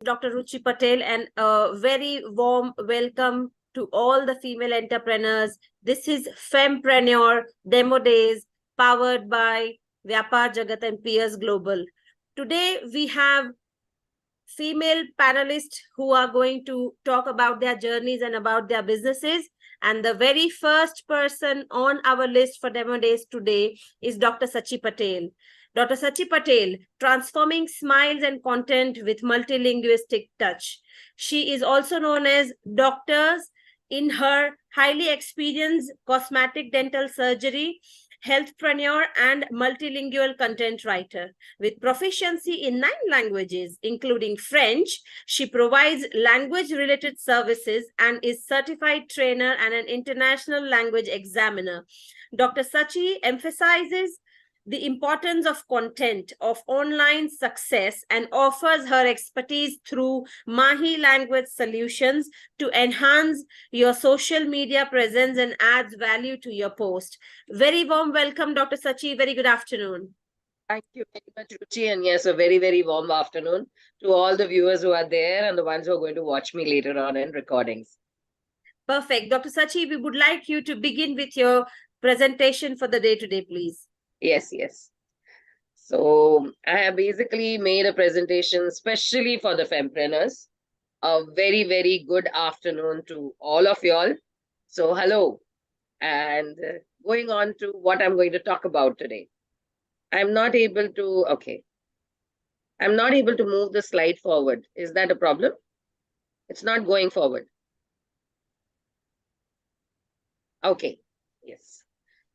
Dr. Ruchi Patel, and a very warm welcome to all the female entrepreneurs. This is Fempreneur Demo Days, powered by Vyapar Jagat and Peers Global. Today, we have female panelists who are going to talk about their journeys and about their businesses. And the very first person on our list for Demo Days today is Dr. Shachi Patel. Dr. Shachi Patel, transforming smiles and content with multilinguistic touch. She is also known as Doctors in her highly experienced cosmetic dental surgery, healthpreneur, and multilingual content writer. With proficiency in 9 languages, including French, she provides language-related services and is certified trainer and an international language examiner. Dr. Shachi emphasizes the importance of content, of online success, and offers her expertise through Mahi language solutions to enhance your social media presence and adds value to your post. Very warm welcome, Dr. Shachi. Very good afternoon. Thank you very much, Ruchi. And yes, a very, very warm afternoon to all the viewers who are there and the ones who are going to watch me later on in recordings. Perfect. Dr. Shachi, we would like you to begin with your presentation for the day today, please. Yes. So I have basically made a presentation especially for the fempreneurs. A very, very good afternoon to all of y'all. So hello. And going on to what I'm going to talk about today. I'm not able to move the slide forward. Is that a problem? It's not going forward. Okay, yes.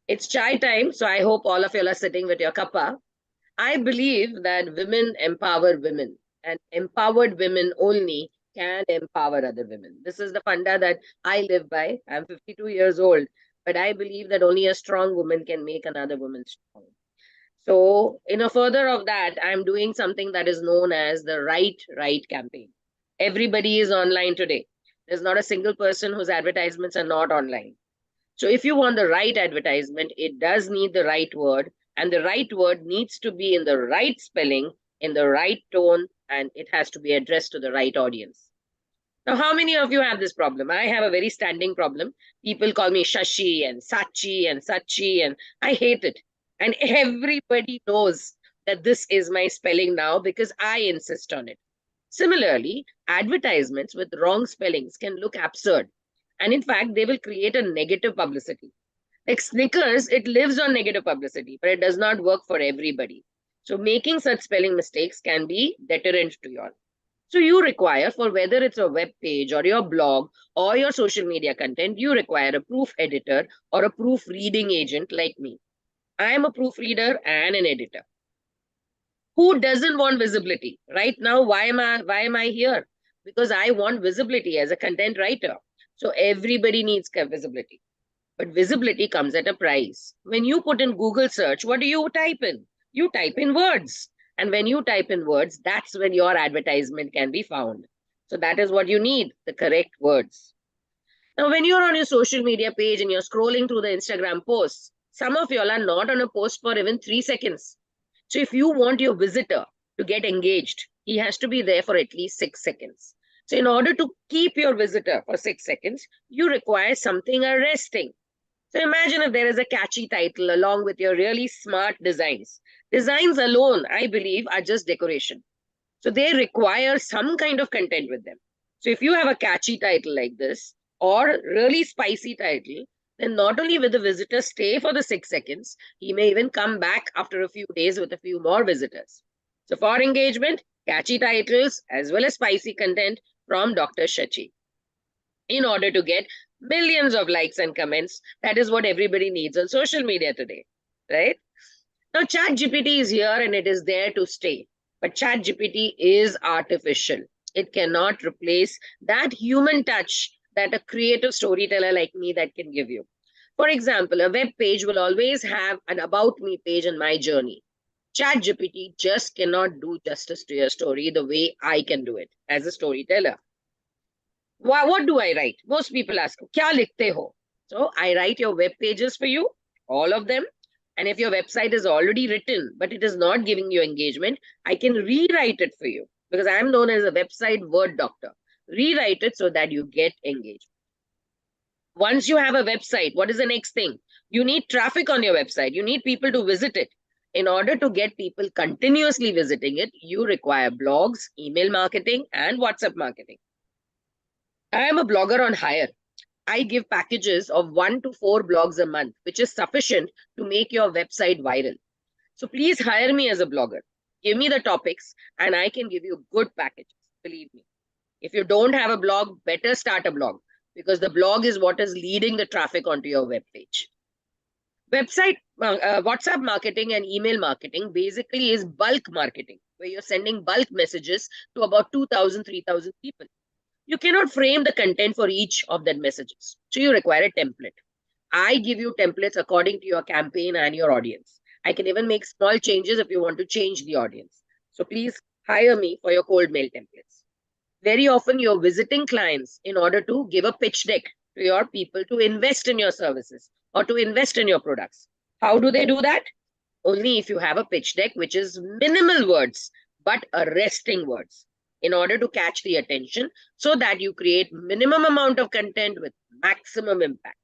It's chai time, so I hope all of you are sitting with your kappa. I believe that women empower women, and empowered women only can empower other women. This is the funda that I live by. I'm 52 years old, but I believe that only a strong woman can make another woman strong. So, further of that, I'm doing something that is known as the Right campaign. Everybody is online today. There's not a single person whose advertisements are not online. So if you want the right advertisement, it does need the right word, and the right word needs to be in the right spelling, in the right tone, and it has to be addressed to the right audience. Now, how many of you have this problem? I have a very standing problem. People call me Shashi and Sachi, and I hate it. And everybody knows that this is my spelling now because I insist on it. Similarly, advertisements with wrong spellings can look absurd. And in fact, they will create a negative publicity. Like Snickers, it lives on negative publicity, but it does not work for everybody. So making such spelling mistakes can be deterrent to you all. So you require, for whether it's a web page or your blog or your social media content, you require a proof editor or a proofreading agent like me. I am a proofreader and an editor. Who doesn't want visibility? Right now, why am I here? Because I want visibility as a content writer. So everybody needs visibility. But visibility comes at a price. When you put in Google search, what do you type in? You type in words. And when you type in words, that's when your advertisement can be found. So that is what you need, the correct words. Now, when you're on your social media page and you're scrolling through the Instagram posts, some of y'all are not on a post for even 3 seconds. So if you want your visitor to get engaged, he has to be there for at least 6 seconds. So in order to keep your visitor for 6 seconds, you require something arresting. So imagine if there is a catchy title along with your really smart designs. Designs alone, I believe, are just decoration. So they require some kind of content with them. So if you have a catchy title like this or really spicy title, then not only will the visitor stay for the 6 seconds, he may even come back after a few days with a few more visitors. So for engagement, catchy titles as well as spicy content from Dr. Shachi. In order to get millions of likes and comments, that is what everybody needs on social media today, right? Now, ChatGPT is here and it is there to stay. But ChatGPT is artificial. It cannot replace that human touch that a creative storyteller like me that can give you. For example, a web page will always have an about me page in my journey. ChatGPT just cannot do justice to your story the way I can do it as a storyteller. What do I write? Most people ask, kya likhte ho? So I write your web pages for you, all of them. And if your website is already written, but it is not giving you engagement, I can rewrite it for you. because I'm known as a website word doctor. Rewrite it so that you get engaged. Once you have a website, what is the next thing? You need traffic on your website. You need people to visit it. In order to get people continuously visiting it, you require blogs, email marketing, and WhatsApp marketing. I am a blogger on hire. I give packages of 1 to 4 blogs a month, which is sufficient to make your website viral. So please hire me as a blogger. Give me the topics and I can give you good packages. Believe me. If you don't have a blog, better start a blog, because the blog is what is leading the traffic onto your web page. WhatsApp marketing and email marketing basically is bulk marketing, where you're sending bulk messages to about 2,000, 3,000 people. You cannot frame the content for each of that messages. So you require a template. I give you templates according to your campaign and your audience. I can even make small changes if you want to change the audience. So please hire me for your cold mail templates. Very often you're visiting clients in order to give a pitch deck to your people to invest in your services or to invest in your products. How do they do that? Only if you have a pitch deck, which is minimal words, but arresting words, in order to catch the attention so that you create minimum amount of content with maximum impact.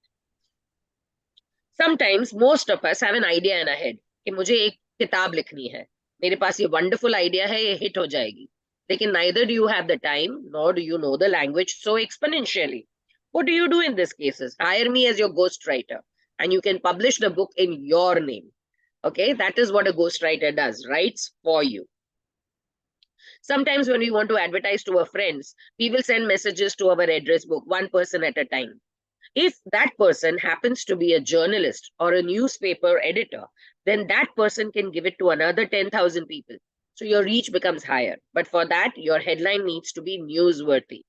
Sometimes most of us have an idea in our head कि मुझे एक किताब लिखनी है, मेरे पास ये wonderful idea है, ये hit हो जाएगी. Lekin neither do you have the time, nor do you know the language so exponentially. What do you do in these cases? Hire me as your ghostwriter, and you can publish the book in your name. Okay, that is what a ghostwriter does, writes for you. Sometimes when we want to advertise to our friends, we will send messages to our address book, one person at a time. If that person happens to be a journalist or a newspaper editor, then that person can give it to another 10,000 people. So your reach becomes higher. But for that, your headline needs to be newsworthy.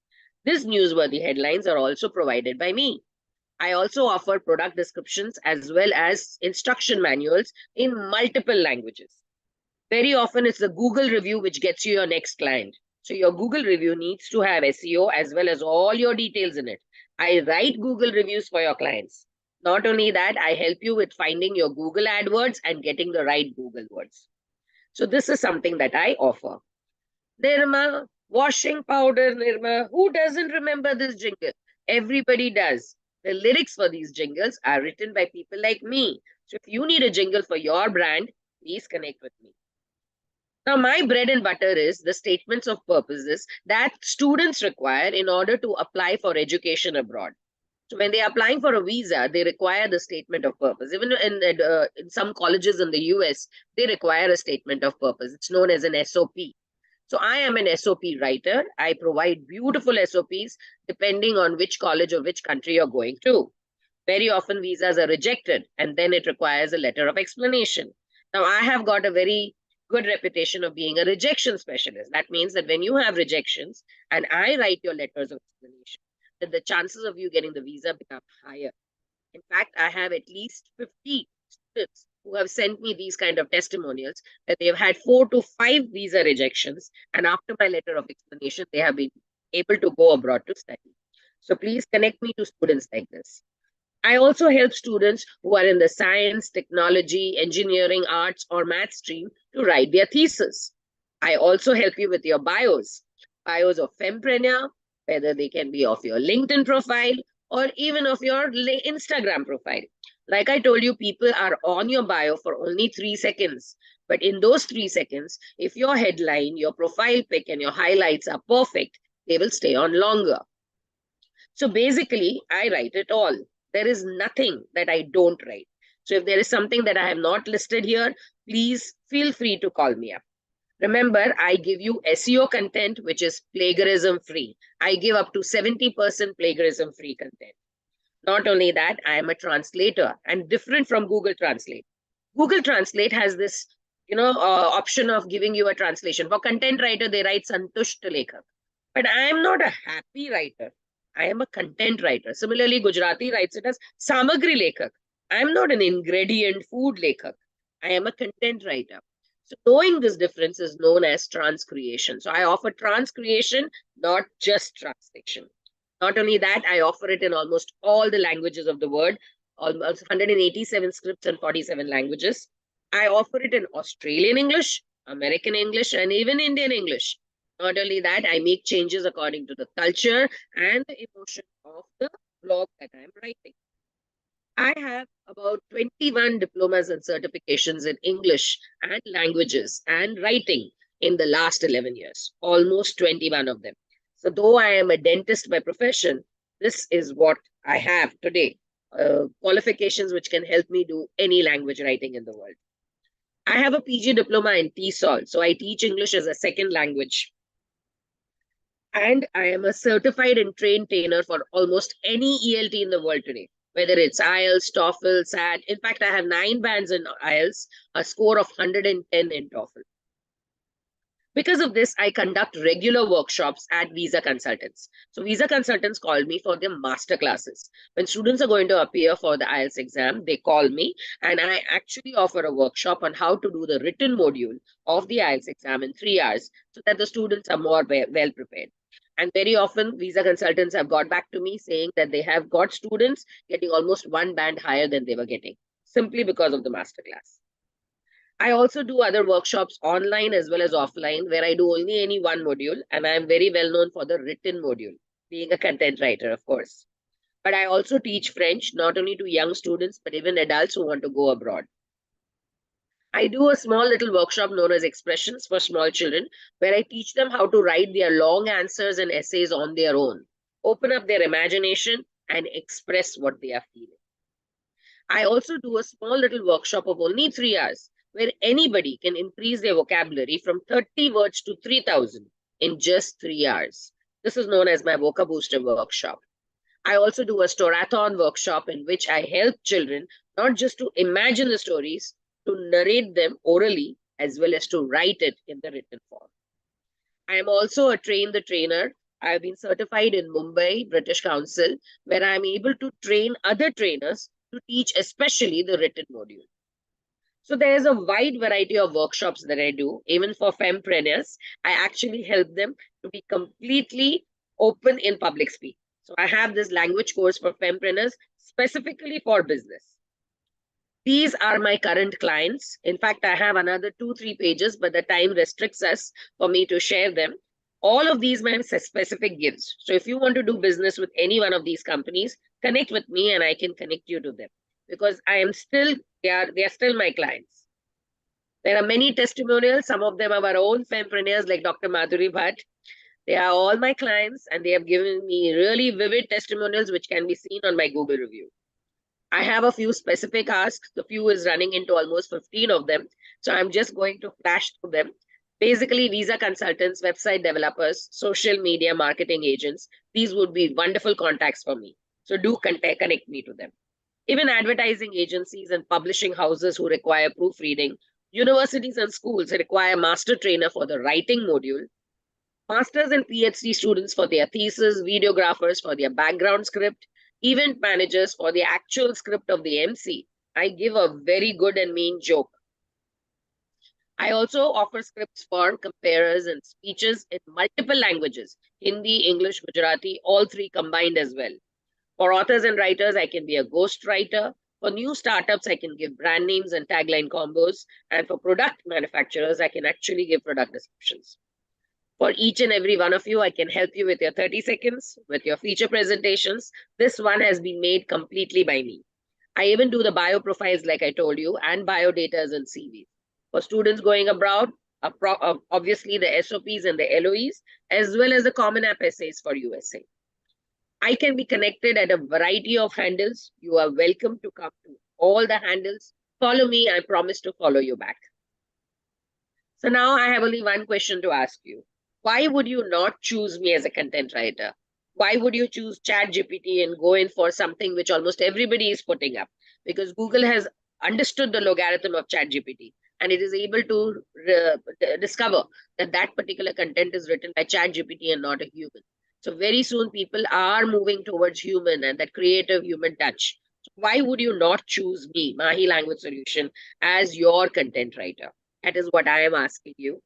These newsworthy headlines are also provided by me. I also offer product descriptions as well as instruction manuals in multiple languages. Very often it's the Google review which gets you your next client. So your Google review needs to have SEO as well as all your details in it. I write Google reviews for your clients. Not only that, I help you with finding your Google AdWords and getting the right Google words. So this is something that I offer. Nirma, washing powder, Nirma. Who doesn't remember this jingle? Everybody does. The lyrics for these jingles are written by people like me. So if you need a jingle for your brand, please connect with me. Now, my bread and butter is the statements of purposes that students require in order to apply for education abroad. So when they are applying for a visa, they require the statement of purpose. Even in some colleges in the US, they require a statement of purpose. It's known as an SOP. So I am an SOP writer. I provide beautiful SOPs depending on which college or which country you're going to. Very often visas are rejected and then it requires a letter of explanation. Now I have got a very good reputation of being a rejection specialist. That means that when you have rejections and I write your letters of explanation, that the chances of you getting the visa become higher. In fact, I have at least 50 students who have sent me these kind of testimonials that they have had 4 to 5 visa rejections. And after my letter of explanation, they have been able to go abroad to study. So please connect me to students like this. I also help students who are in the science, technology, engineering, arts, or math stream to write their thesis. I also help you with your bios of Fempreneur, whether they can be of your LinkedIn profile or even of your Instagram profile. Like I told you, people are on your bio for only 3 seconds. But in those 3 seconds, if your headline, your profile pic, and your highlights are perfect, they will stay on longer. So basically, I write it all. There is nothing that I don't write. So if there is something that I have not listed here, please feel free to call me up. Remember, I give you SEO content, which is plagiarism free. I give up to 70% plagiarism free content. Not only that, I am a translator and different from Google Translate. Google Translate has this, option of giving you a translation. For content writer, they write Santusht Lekhak. But I am not a happy writer. I am a content writer. Similarly, Gujarati writes it as Samagri Lekhak. I am not an ingredient food Lekhak. I am a content writer. So knowing this difference is known as transcreation. So I offer transcreation, not just translation. Not only that, I offer it in almost all the languages of the world, almost 187 scripts and 47 languages. I offer it in Australian English, American English, and even Indian English. Not only that, I make changes according to the culture and the emotion of the blog that I'm writing. I have about 21 diplomas and certifications in English and languages and writing in the last 11 years, almost 21 of them. So, though I am a dentist by profession, this is what I have today, qualifications which can help me do any language writing in the world. I have a PG diploma in TESOL, so I teach English as a second language. And I am a certified and trained trainer for almost any ELT in the world today, whether it's IELTS, TOEFL, SAT. In fact, I have 9 bands in IELTS, a score of 110 in TOEFL. Because of this, I conduct regular workshops at visa consultants. So visa consultants call me for their master classes. When students are going to appear for the IELTS exam, they call me and I actually offer a workshop on how to do the written module of the IELTS exam in 3 hours so that the students are more well prepared. And very often, visa consultants have got back to me saying that they have got students getting almost 1 band higher than they were getting, simply because of the masterclass. I also do other workshops online as well as offline where I do only any one module, and I am very well known for the written module, being a content writer, of course. But I also teach French, not only to young students, but even adults who want to go abroad. I do a small little workshop known as Expressions for Small Children, where I teach them how to write their long answers and essays on their own, open up their imagination, and express what they are feeling. I also do a small little workshop of only 3 hours where anybody can increase their vocabulary from 30 words to 3,000 in just 3 hours. This is known as my Vocab Booster workshop. I also do a storathon workshop in which I help children not just to imagine the stories, to narrate them orally as well as to write it in the written form. I am also a train the trainer. I have been certified in Mumbai, British Council, where I am able to train other trainers to teach especially the written module. So there's a wide variety of workshops that I do, even for fempreneurs. I actually help them to be completely open in public speaking. So I have this language course for fempreneurs specifically for business. These are my current clients. In fact, I have another 2-3 pages, but the time restricts us for me to share them. All of these have specific gifts. So if you want to do business with any one of these companies, connect with me and I can connect you to them because I am still, they are still my clients. There are many testimonials. Some of them are our own fempreneurs like Dr. Madhuri Bhatt. They are all my clients and they have given me really vivid testimonials which can be seen on my Google review. I have a few specific asks. The few is running into almost 15 of them. So I'm just going to flash through them. Basically, visa consultants, website developers, social media marketing agents. These would be wonderful contacts for me. So do connect me to them. Even advertising agencies and publishing houses who require proofreading. Universities and schools require master trainer for the writing module. Masters and PhD students for their thesis, videographers for their background script, event managers for the actual script of the MC. I give a very good and mean joke. I also offer scripts for comparers and speeches in multiple languages, Hindi, English, Gujarati, all 3 combined as well. For authors and writers, I can be a ghostwriter. For new startups, I can give brand names and tagline combos. And for product manufacturers, I can actually give product descriptions. For each and every one of you, I can help you with your 30 seconds, with your feature presentations. This one has been made completely by me. I even do the bio profiles like I told you and bio datas and CVs. For students going abroad, obviously the SOPs and the LOEs, as well as the common app essays for USA. I can be connected at a variety of handles. You are welcome to come to all the handles. Follow me. I promise to follow you back. So now I have only one question to ask you. Why would you not choose me as a content writer? Why would you choose ChatGPT and go in for something which almost everybody is putting up? Because Google has understood the logarithm of ChatGPT and it is able to discover that that particular content is written by ChatGPT and not a human. So very soon people are moving towards human and that creative human touch. So why would you not choose me, Mahi Language Solution, as your content writer? That is what I am asking you.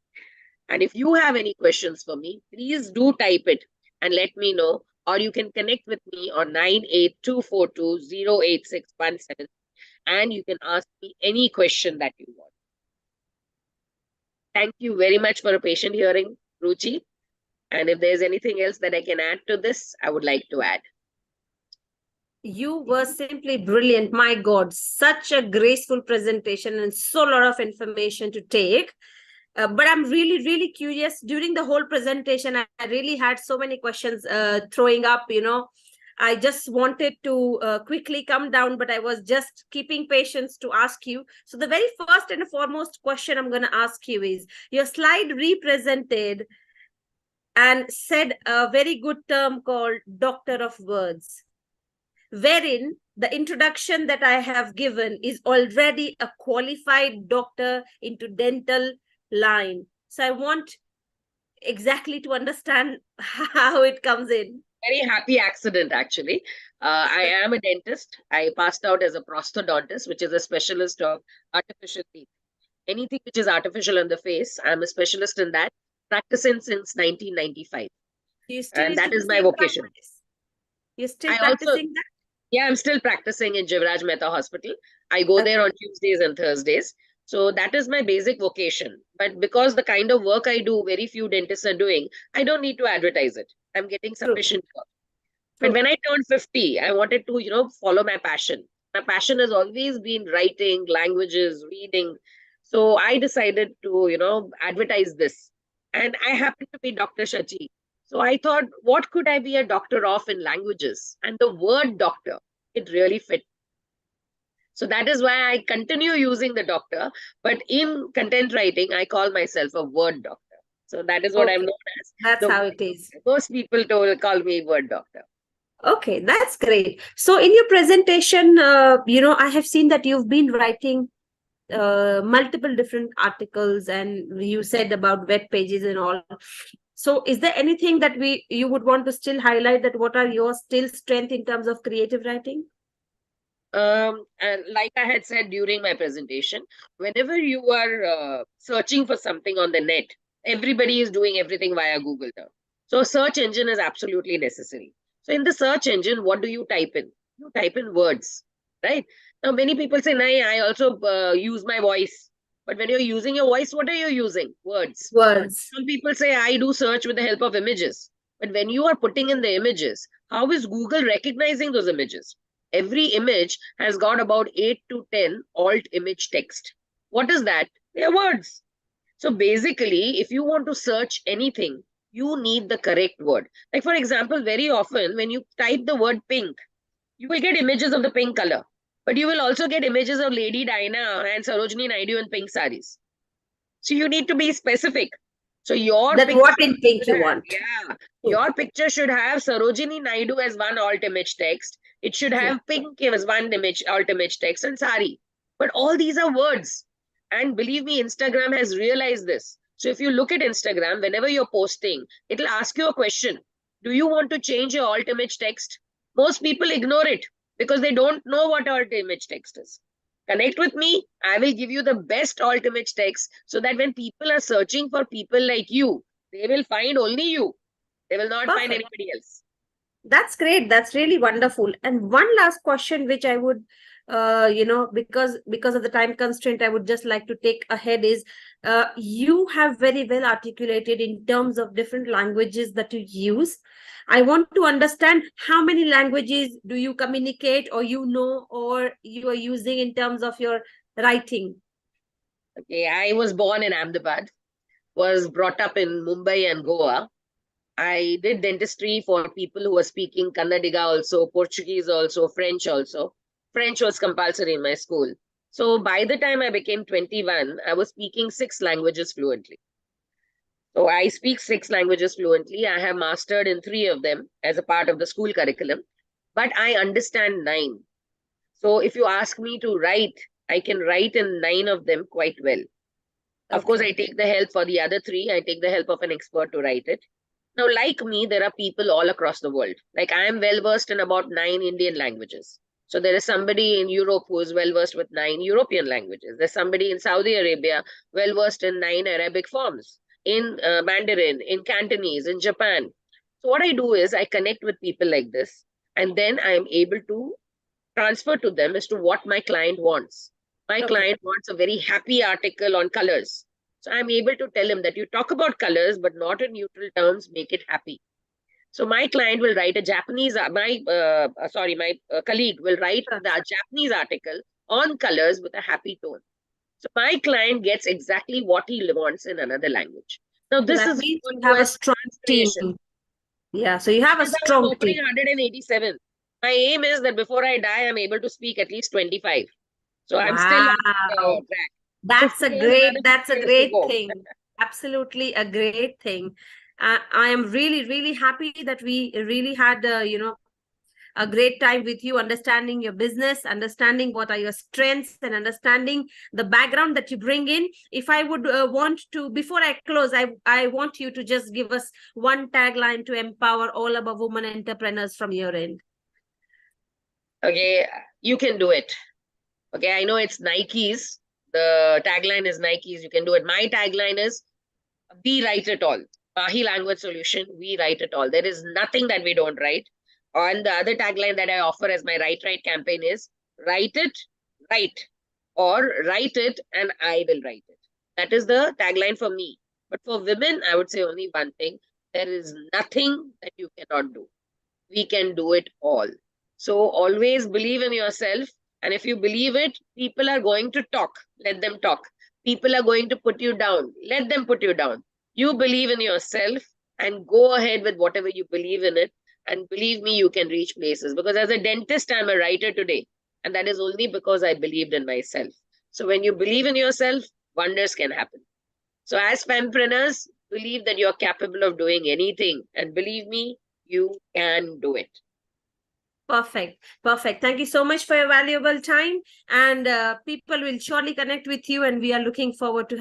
And if you have any questions for me, please do type it and let me know. Or you can connect with me on 982420861 and you can ask me any question that you want. Thank you very much for a patient hearing, Ruchi. And if there's anything else that I can add to this, I would like to add. You were simply brilliant. My God, such a graceful presentation and so lot of information to take. But I'm really, really curious. During the whole presentation, I really had so many questions throwing up, I just wanted to quickly come down, but I was just keeping patience to ask you. So the very first and foremost question I'm going to ask you is, your slide represented and said a very good term called doctor of words, wherein the introduction that I have given is already a qualified doctor into dental line. So I want exactly to understand how it comes in. Very happy accident, actually. I am a dentist. I passed out as a prosthodontist, which is a specialist of artificial teeth. Anything which is artificial on the face, I'm a specialist in that, practicing since 1995. You still And that into the is my same vocation. practice? You're still I also, practicing that? yeah, I'm still practicing in Jivraj Mehta Hospital. I go there Okay. on Tuesdays and Thursdays. So that is my basic vocation. But because the kind of work I do, very few dentists are doing, I don't need to advertise it. I'm getting True. sufficient work. But True. when I turned 50, I wanted to, follow my passion. My passion has always been writing, languages, reading. So I decided to, advertise this. And I happened to be Dr. Shachi. So I thought, what could I be a doctor of in languages? And the word doctor, it really fit. So that is why I continue using the doctor. But in content writing, I call myself a word doctor. So that is what I'm Okay. known as. That's The how it is. most people call me word doctor. Okay, that's great. So in your presentation, I have seen that you've been writing multiple different articles, and you said about web pages and all. So is there anything that you would want to still highlight, that what are your still strength in terms of creative writing? And like I had said during my presentation, whenever you are searching for something on the net, everybody is doing everything via Google now. So a search engine is absolutely necessary. So in the search engine, what do you type in? You type in words, right? Now many people say, "Nahi, I also use my voice." But when you're using your voice, what are you using? Words. Words. Some people say, "I do search with the help of images." But when you are putting in the images, how is Google recognizing those images? Every image has got about 8 to 10 alt image text. What is that? They are words. So basically, if you want to search anything, you need the correct word. Like for example, very often when you type the word pink, you will get images of the pink color. But you will also get images of Lady Diana and Sarojini Naidu in pink saris. So you need to be specific. So your That what picture in pink should you have, want. yeah, True. your picture should have Sarojini Naidu as one alt image text. It should True. have pink as one image alt image text and sari. But all these are words. And believe me, Instagram has realized this. So if you look at Instagram, whenever you're posting, it'll ask you a question. Do you want to change your alt image text? Most people ignore it because they don't know what alt image text is. Connect with me. I will give you the best alt image text so that when people are searching for people like you, they will find only you. They will not find Perfect. anybody else. That's great. That's really wonderful. And one last question, which I would, because of the time constraint, I would just like to take ahead is, you have very well articulated in terms of different languages that you use. I want to understand how many languages do you communicate, or or you are using in terms of your writing. Okay, I was born in Ahmedabad, was brought up in Mumbai and Goa. I did dentistry for people who were speaking Kannadiga also, Portuguese also, French also. French was compulsory in my school. So by the time I became 21, I was speaking 6 languages fluently. So I speak 6 languages fluently. I have mastered in 3 of them as a part of the school curriculum, but I understand 9. So if you ask me to write, I can write in 9 of them quite well. Of course, I Okay. take the help for the other 3. I take the help of an expert to write it. Now, like me, there are people all across the world. Like I am well versed in about 9 Indian languages. So there is somebody in Europe who is well versed with 9 European languages. There's somebody in Saudi Arabia well versed in 9 Arabic forms, in Mandarin, in Cantonese, in Japan. So what I do is I connect with people like this, and then I am able to transfer to them as to what my client wants. My Okay. client wants a very happy article on colors. So I'm able to tell him that you talk about colors, but not in neutral terms, make it happy. So my client will write a Japanese, my colleague will write Sure. the Japanese article on colors with a happy tone. So my client gets exactly what he wants in another language. Now So this that is means you referred have to a as strong team. translation. Yeah, so you have a As I'm strong opening team. 187, my aim is that before I die, I'm able to speak at least 25. So I'm still on Wow. track. That's 50 a years, another great, 50 that's a years to great go. thing. Absolutely a great thing. I am really, really happy that we really had, a great time with you, understanding your business, understanding what are your strengths, and understanding the background that you bring in. If I would want to, before I close, I want you to just give us one tagline to empower all of our women entrepreneurs from your end. Okay, you can do it. Okay, I know it's Nike's. The tagline is Nike's. You can do it. My tagline is we write it all. Mahi language solution, we write it all. There is nothing that we don't write. And the other tagline that I offer as my Right campaign is write it, right. Or write it and I will write it. That is the tagline for me. But for women, I would say only one thing. There is nothing that you cannot do. We can do it all. So always believe in yourself. And if you believe it, people are going to talk. Let them talk. People are going to put you down. Let them put you down. You believe in yourself and go ahead with whatever you believe in it. And believe me, you can reach places. Because as a dentist, I'm a writer today. And that is only because I believed in myself. So when you believe in yourself, wonders can happen. So as fempreneurs, believe that you're capable of doing anything. And believe me, you can do it. Perfect. Perfect. Thank you so much for your valuable time. And people will surely connect with you. And we are looking forward to